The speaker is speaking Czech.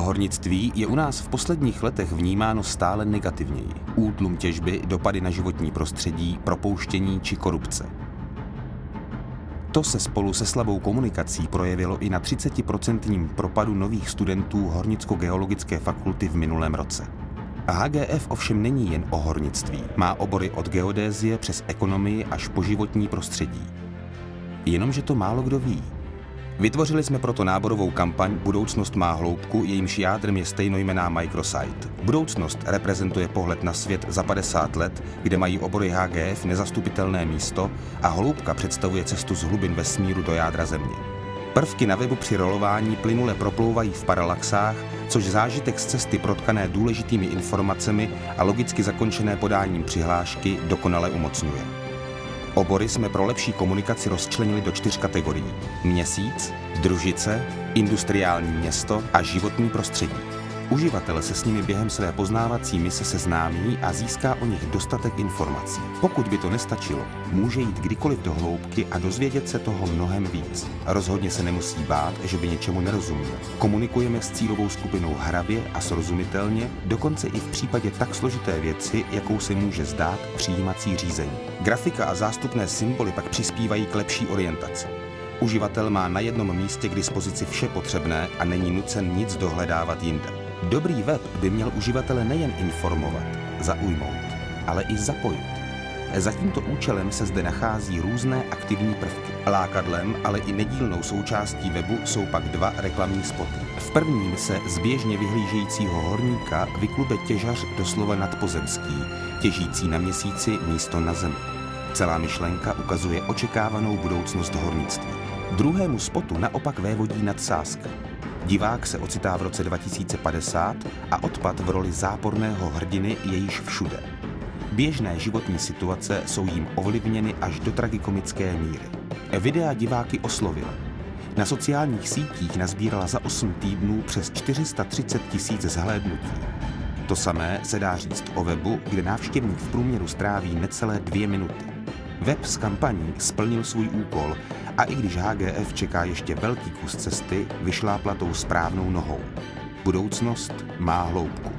Hornictví je u nás v posledních letech vnímáno stále negativněji. Útlum těžby, dopady na životní prostředí, propouštění či korupce. To se spolu se slabou komunikací projevilo i na 30% propadu nových studentů Hornicko-geologické fakulty v minulém roce. HGF ovšem není jen o hornictví. Má obory od geodézie přes ekonomii až po životní prostředí. Jenomže to málo kdo ví. Vytvořili jsme proto náborovou kampaň Budoucnost má hloubku, jejímž jádrem je stejnojmenná microsite. Budoucnost reprezentuje pohled na svět za 50 let, kde mají obory HGF nezastupitelné místo a hloubka představuje cestu z hlubin vesmíru do jádra Země. Prvky na webu při rolování plynule proplouvají v paralaxách, což zážitek z cesty protkané důležitými informacemi a logicky zakončené podáním přihlášky dokonale umocňuje. Obory jsme pro lepší komunikaci rozčlenili do 4 kategorií. Měsíc, družice, industriální město a životní prostředí. Uživatel se s nimi během své poznávací mise seznámí a získá o nich dostatek informací. Pokud by to nestačilo, může jít kdykoliv do hloubky a dozvědět se toho mnohem víc. Rozhodně se nemusí bát, že by něčemu nerozuměl. Komunikujeme s cílovou skupinou hravě a srozumitelně, dokonce i v případě tak složité věci, jakou se může zdát přijímací řízení. Grafika a zástupné symboly pak přispívají k lepší orientaci. Uživatel má na jednom místě k dispozici vše potřebné a není nucen nic dohledávat jinde. Dobrý web by měl uživatele nejen informovat, zaujmout, ale i zapojit. Za tímto účelem se zde nachází různé aktivní prvky. Lákadlem, ale i nedílnou součástí webu jsou pak 2 reklamní spoty. V prvním se z běžně vyhlížejícího horníka vyklube těžař doslova nadpozemský, těžící na měsíci místo na Zemi. Celá myšlenka ukazuje očekávanou budoucnost hornictví. Druhému spotu naopak vévodí nadsázka. Divák se ocitá v roce 2050 a odpad v roli záporného hrdiny je již všude. Běžné životní situace jsou jím ovlivněny až do tragikomické míry. Videa diváky oslovila. Na sociálních sítích nazbírala za 8 týdnů přes 430 000 zhlédnutí. To samé se dá říct o webu, kde návštěvník v průměru stráví necelé 2 minuty. Web s kampaní splnil svůj úkol a i když HGF čeká ještě velký kus cesty, vyšlápla tou správnou nohou. Budoucnost má hloubku.